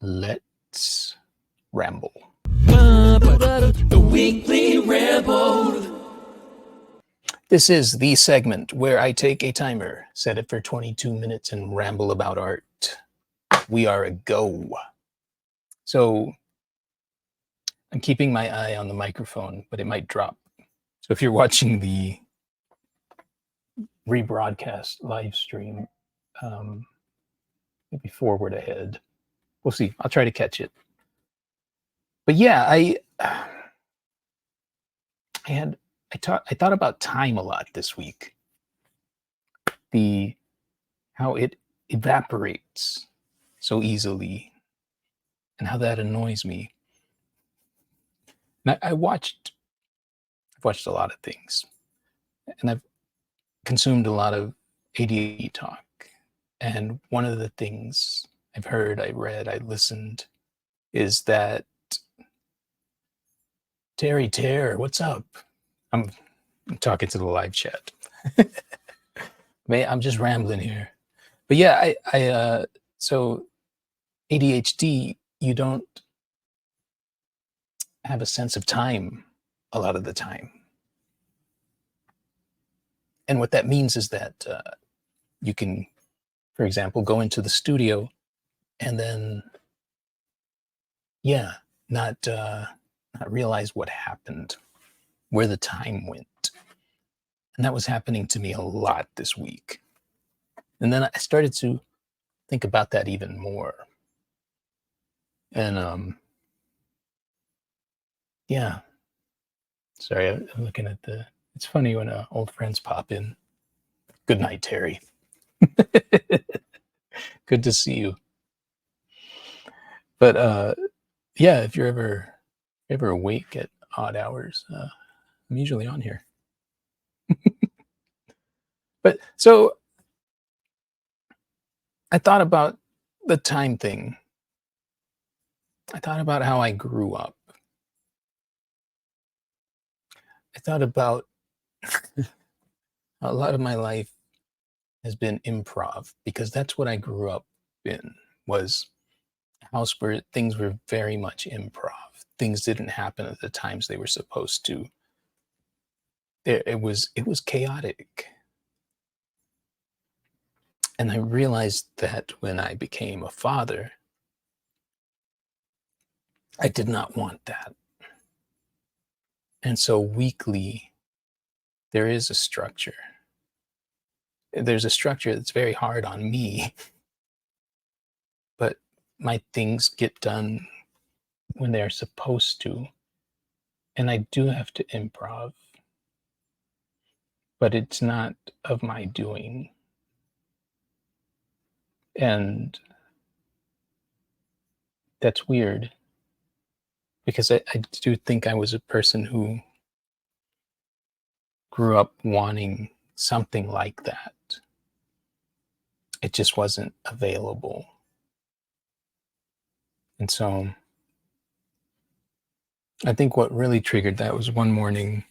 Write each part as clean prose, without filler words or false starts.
Let's ramble. The Weekly Ramble. This is the segment where I take a timer, set it for 22 minutes, and ramble about art. We are a go. So I'm keeping my eye on the microphone, but it might drop. So if you're watching the rebroadcast live stream, maybe forward ahead. We'll see. I'll try to catch it. But yeah, I thought about time a lot this week. How it evaporates so easily, and how that annoys me. And I've watched a lot of things, and I've consumed a lot of ADHD talk. And one of the things I've heard, I read, I listened, is that Terry, what's up? I'm talking to the live chat. I'm just rambling here. But yeah, so ADHD, you don't have a sense of time a lot of the time. And what that means is that you can, for example, go into the studio and then, not realize what happened, where the time went. And that was happening to me a lot this week. And then I started to think about that even more. And sorry, I'm looking at it's funny when old friends pop in. Good night, Terry. Good to see you. But if you're ever awake at odd hours, I'm usually on here. But so I thought about the time thing. I thought about how I grew up. I thought about a lot of my life has been improv, because that's what I grew up in, was a house where things were very much improv. Things didn't happen at the times they were supposed to. It was chaotic. And I realized that when I became a father, I did not want that. And so weekly, there is a structure. There's a structure that's very hard on me, but my things get done when they're supposed to. And I do have to improv, but it's not of my doing. And that's weird, because I do think I was a person who grew up wanting something like that. It just wasn't available. And so I think what really triggered that was one morning,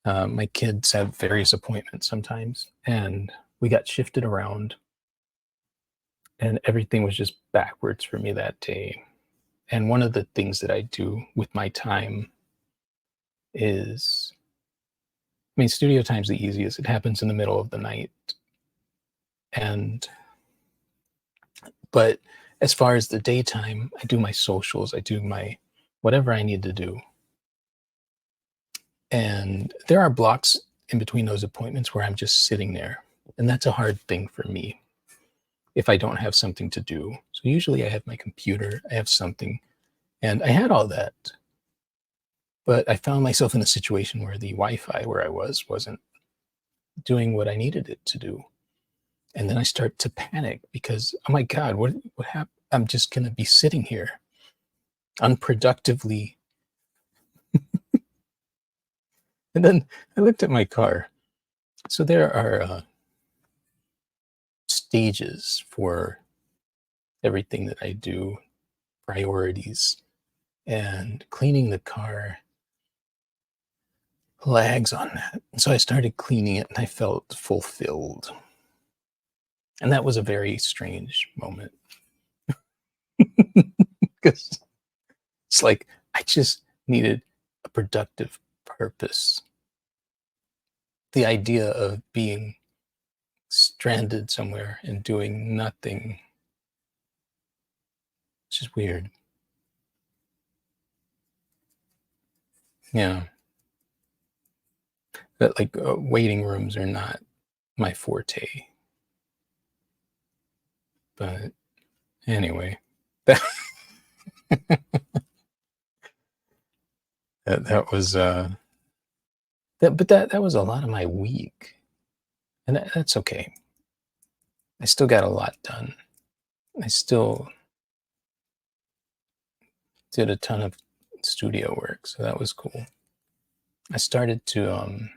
my kids have various appointments sometimes, and we got shifted around, and everything was just backwards for me that day. And one of the things that I do with my time is, studio time's the easiest. It happens in the middle of the night. But as far as the daytime, I do my socials, I do my whatever I need to do. And there are blocks in between those appointments where I'm just sitting there. And that's a hard thing for me if I don't have something to do. So usually I have my computer, I have something, and I had all that. But I found myself in a situation where the Wi-Fi where I wasn't doing what I needed it to do. And then I start to panic because, oh my God, what happened? I'm just going to be sitting here unproductively. And then I looked at my car. So there are stages for everything that I do, priorities, and cleaning the car lags on that. So I started cleaning it and I felt fulfilled. And that was a very strange moment. Because it's like I just needed a productive purpose. The idea of being stranded somewhere and doing nothing, it's just weird. Yeah. But like waiting rooms are not my forte. But anyway, that that was that was a lot of my week, and that's okay. I still got a lot done. I still did a ton of studio work, so that was cool. I started to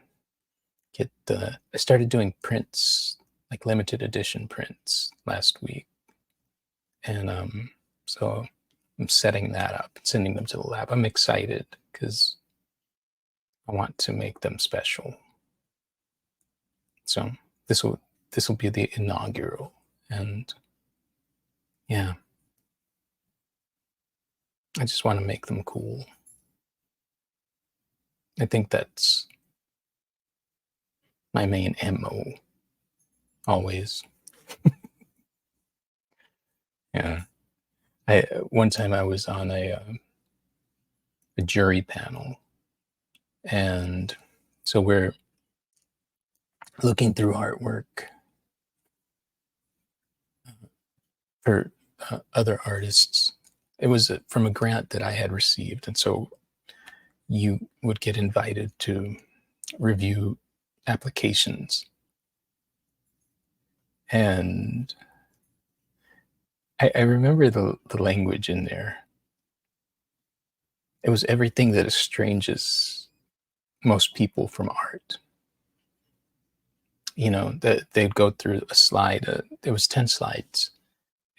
I started doing prints, like limited edition prints last week, and so I'm setting that up, sending them to the lab. I'm excited because I want to make them special. So this will be the inaugural, and yeah, I just want to make them cool. I think that's my main MO always. Yeah. I one time I was on a jury panel, and so we're looking through artwork for other artists. It was from a grant that I had received, and so you would get invited to review applications. And I remember the language in there. It was everything that estranges most people from art. You know, that they'd go through a slide, there was 10 slides,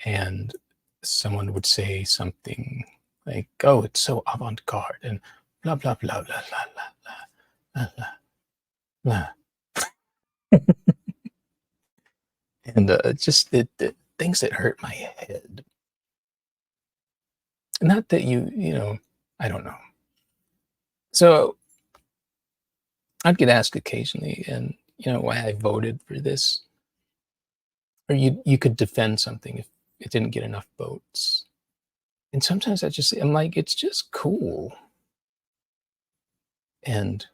and someone would say something like, oh, it's so avant-garde, and blah, blah, blah, blah, blah, blah, blah, blah, blah. And just things that hurt my head. Not that you know, I don't know. So I'd get asked occasionally, and you know why I voted for this, or you could defend something if it didn't get enough votes. And sometimes I'm like, it's just cool. And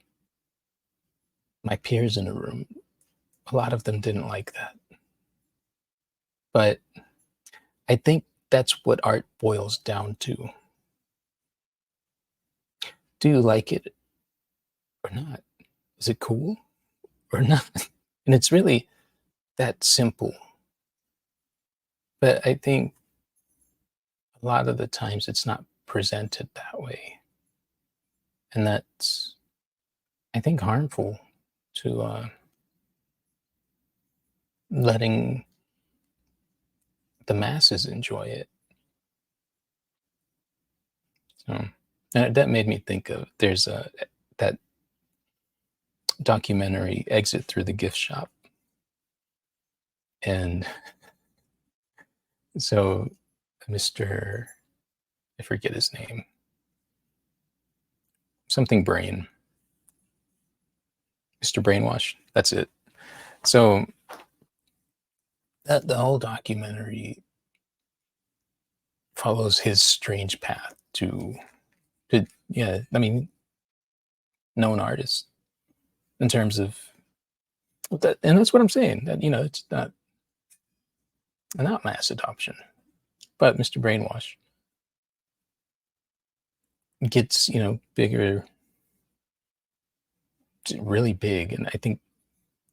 my peers in a room, a lot of them didn't like that. But I think that's what art boils down to. Do you like it or not? Is it cool or not? And it's really that simple. But I think a lot of the times it's not presented that way. And that's, I think, harmful to letting the masses enjoy it. So and that made me think of there's that documentary Exit Through the Gift Shop. And so Mr. I forget his name. Something Brain. Mr. Brainwash. That's it. So that the whole documentary follows his strange path to yeah, I mean, known artist in terms of that, and that's what I'm saying. That you know, it's not mass adoption, but Mr. Brainwash gets bigger, really big, and I think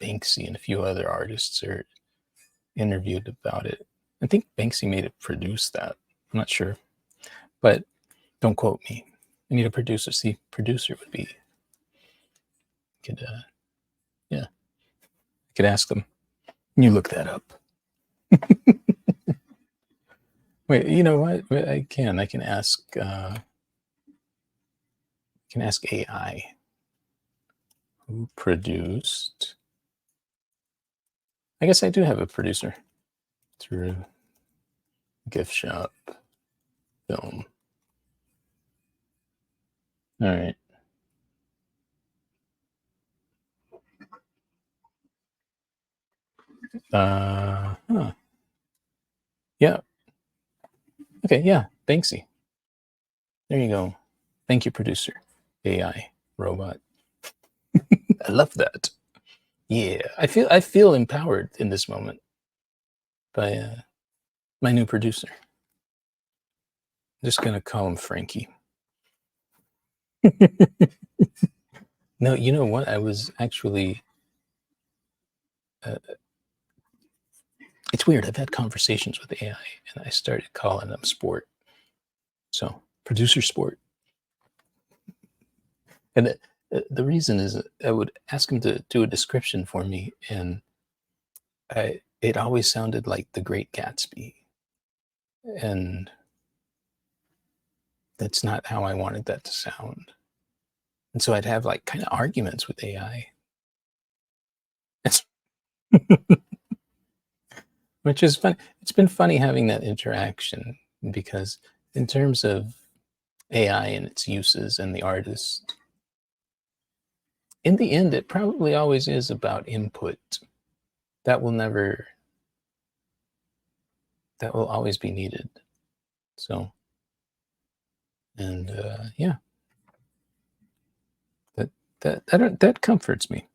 Banksy and a few other artists are interviewed about it. I think Banksy made it produce that. I'm not sure, but don't quote me. I need a producer. See, producer would be could yeah, I could ask them. You look that up. Wait, you know what? I can ask AI who produced. I guess I do have a producer through Gift Shop. film. All right. Huh. Yeah. Okay. Yeah. Banksy. There you go. Thank you, producer. AI robot. I love that. Yeah. I feel empowered in this moment by my new producer. I'm just gonna call him Frankie. No, you know what? I was actually. Uh, it's weird. I've had conversations with AI, and I started calling them Sport. So producer Sport, and the reason is I would ask him to do a description for me, and it always sounded like The Great Gatsby, and that's not how I wanted that to sound. And so I'd have like kind of arguments with AI. It's, which is fun. It's been funny having that interaction because in terms of AI and its uses and the artist, in the end, it probably always is about input. That will never, that will always be needed. So, and yeah, that that comforts me.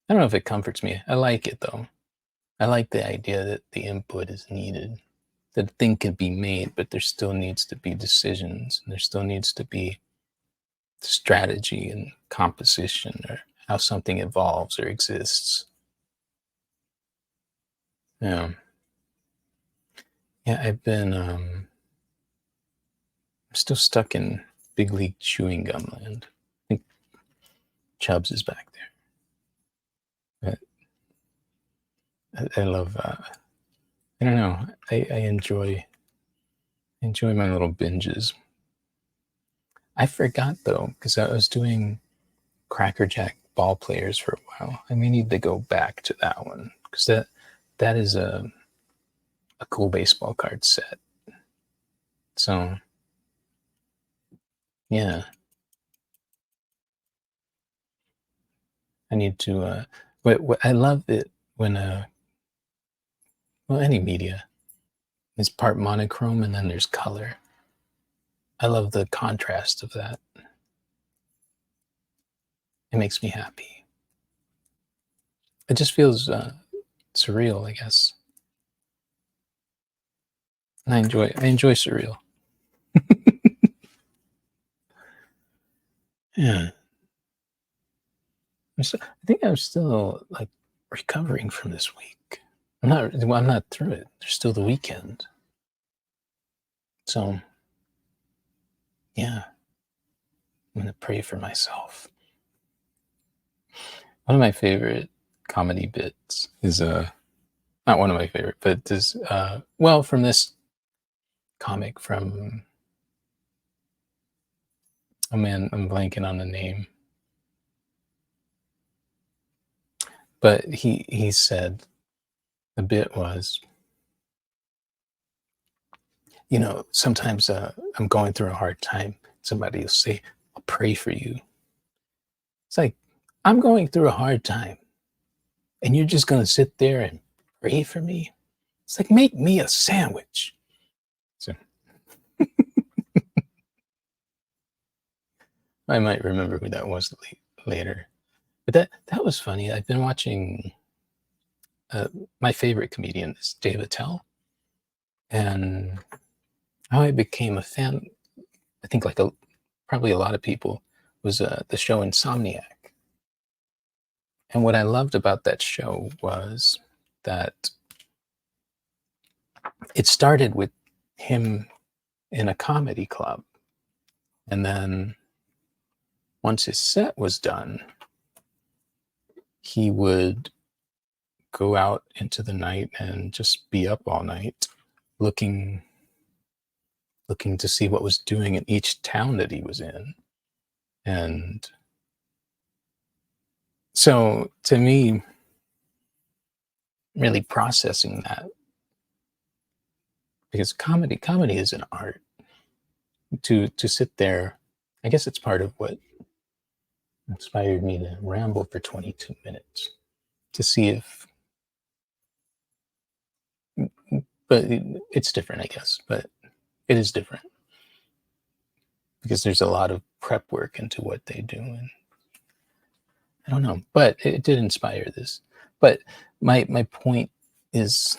I don't know if it comforts me. I like it though. I like the idea that the input is needed. That a thing can be made, but there still needs to be decisions, and there still needs to be strategy and composition, or how something evolves or exists. Yeah, yeah. I'm still stuck in big league chewing gum land. I think Chubbs is back there. I love. I don't know. I enjoy my little binges. I forgot though because I was doing Cracker Jack ball players for a while. I may need to go back to that one because that is a cool baseball card set. So yeah, I need to. What I love it when well, any media is part monochrome and then there's color. I love the contrast of that. It makes me happy. It just feels surreal, I guess. And I enjoy surreal. Yeah. I think I'm still like recovering from this week. I'm not through it. There's still the weekend. So yeah, I'm gonna pray for myself. One of my favorite comedy bits is not one of my favorite, but this well from this comic from, oh man, I'm blanking on the name. But he said the bit was, sometimes I'm going through a hard time. Somebody will say, I'll pray for you. It's like, I'm going through a hard time and you're just going to sit there and pray for me. It's like, make me a sandwich. So I might remember who that was later. But that was funny. I've been watching, uh, my favorite comedian is Dave Attell. And how I became a fan, I think like probably a lot of people, was the show Insomniac. And what I loved about that show was that it started with him in a comedy club. And then once his set was done, he would go out into the night and just be up all night looking to see what was doing in each town that he was in. And so to me, really processing that because comedy is an art. To sit there, I guess it's part of what inspired me to ramble for 22 minutes to see if, but it's different, I guess, but it is different because there's a lot of prep work into what they do. And I don't know, but it did inspire this. But my point is,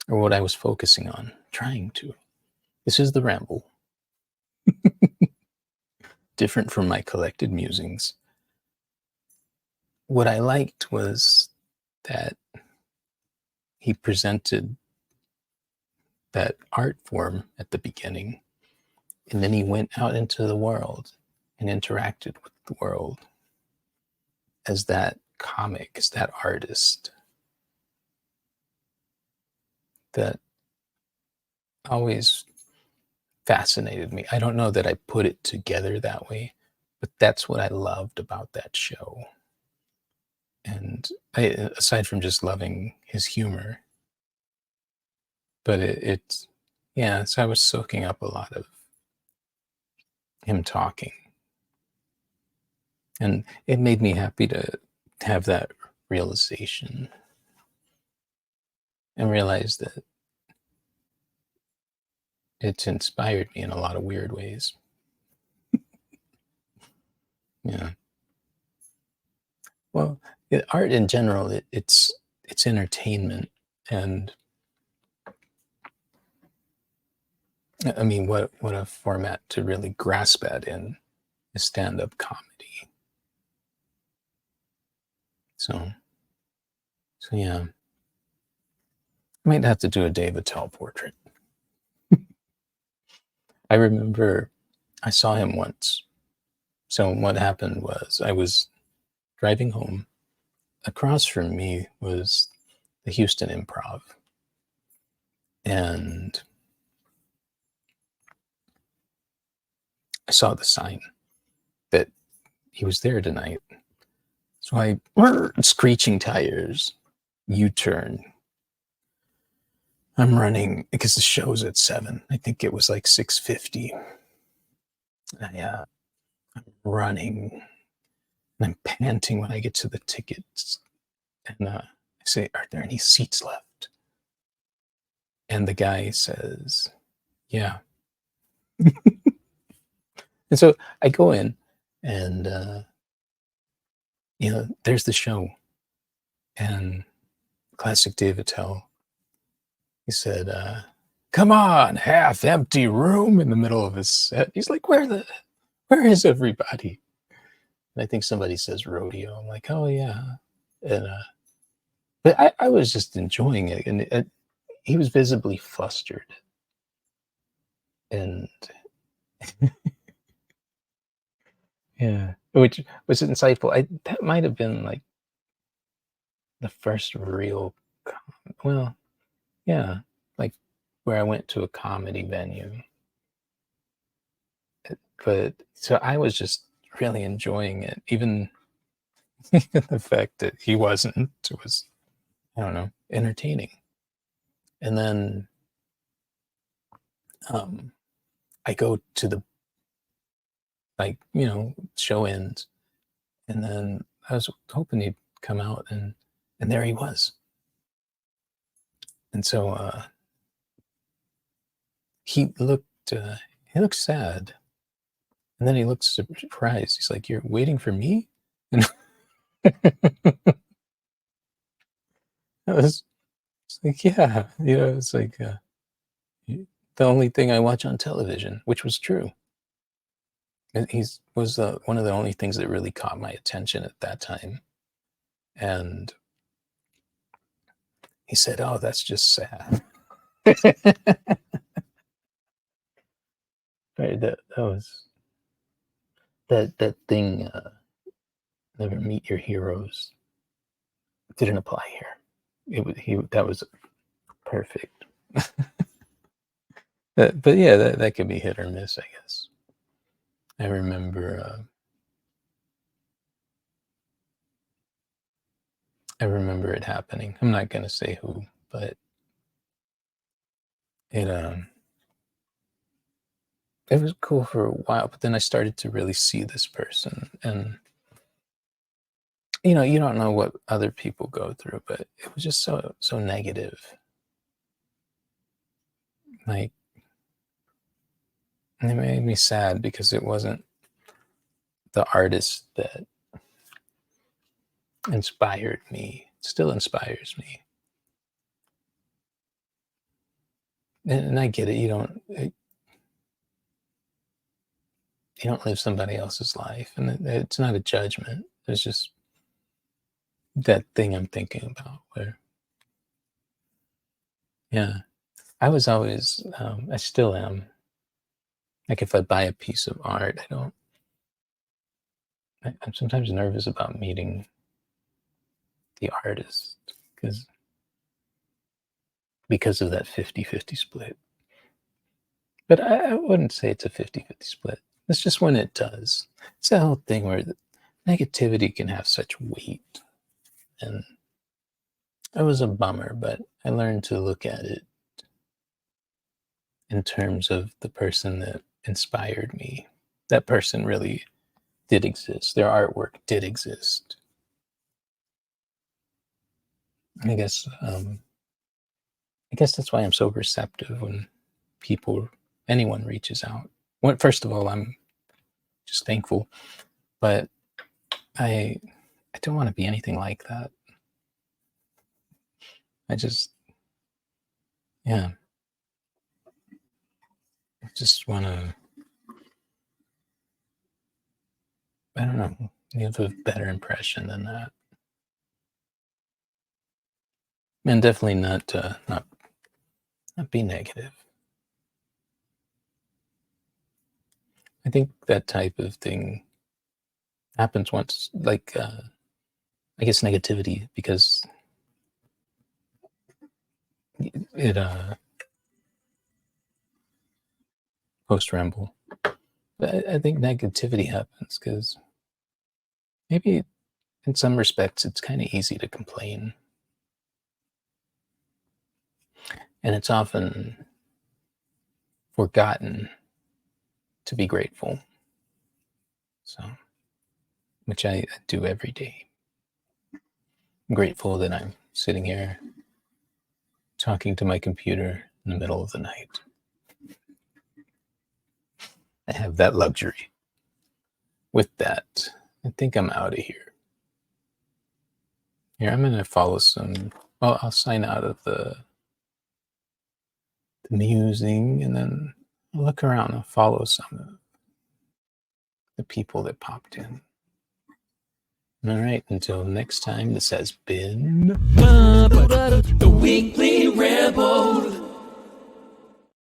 or what I was focusing on, trying to, this is the ramble, different from my collected musings. What I liked was that he presented that art form at the beginning, and then he went out into the world and interacted with the world as that comic, as that artist that always fascinated me. I don't know that I put it together that way, but that's what I loved about that show. And aside from just loving his humor, but yeah, so I was soaking up a lot of him talking. And it made me happy to have that realization and realize that it's inspired me in a lot of weird ways. Yeah. Well, art in general, it's entertainment, and I mean, what a format to really grasp at in is stand-up comedy. So yeah, I might have to do a Dave Attell portrait. I remember I saw him once. So what happened was I was driving home. Across from me was the Houston Improv, and I saw the sign that he was there tonight. So I, screeching tires, U-turn. I'm running because the show's at 7. I think it was like 6:50. I'm running and I'm panting when I get to the tickets. And I say, "Are there any seats left?" And the guy says, "Yeah." And so I go in, and there's the show, and classic Dave Attell. He said, "Come on, half empty room," in the middle of his set. He's like, where is everybody? And I think somebody says rodeo. I'm like, oh yeah. And but I was just enjoying it, and he was visibly flustered, and yeah, which was insightful. That might have been like the first real, well, yeah, like where I went to a comedy venue. But so I was just really enjoying it, even the fact that he wasn't. It was, I don't know, entertaining. And then um, I go to the, like, show ends, and then I was hoping he'd come out, and there he was. And so he looked he looked sad, and then he looked surprised. He's like, "You're waiting for me?" And I was it's like, "Yeah," it's like the only thing I watch on television, which was true. And he's was one of the only things that really caught my attention at that time. And he said, "Oh, that's just sad." Right, that was that thing. Never meet your heroes. Didn't apply here. It was he. That was perfect. But yeah, that could be hit or miss, I guess. I remember. I remember it happening. I'm not gonna say who, but it was cool for a while, but then I started to really see this person, and you don't know what other people go through, but it was just so negative. Like, and it made me sad because it wasn't the artist that inspired me. It still inspires me. And I get it. You don't live somebody else's life, and it's not a judgment. It's just that thing I'm thinking about where, yeah, I was always, I still am. Like if I buy a piece of art, I'm sometimes nervous about meeting the artist because of that 50-50 split. But I wouldn't say it's a 50-50 split. It's just when it does. It's that whole thing where the negativity can have such weight. And it was a bummer, but I learned to look at it in terms of the person that inspired me. That person really did exist. Their artwork did exist. I guess that's why I'm so receptive when anyone reaches out. First of all, I'm just thankful, but I don't want to be anything like that. I just, yeah, I just want to, I don't know, give a better impression than that. And definitely not be negative. I think that type of thing happens once, like, I guess negativity, because it, post Ramble, I think negativity happens because maybe in some respects it's kind of easy to complain. And it's often forgotten to be grateful. So, which I do every day. I'm grateful that I'm sitting here talking to my computer in the middle of the night. I have that luxury. With that, I think I'm out of here. Here, I'm going to follow I'll sign out of the musing, and then I'll look around and follow some of the people that popped in. All right, until next time, this has been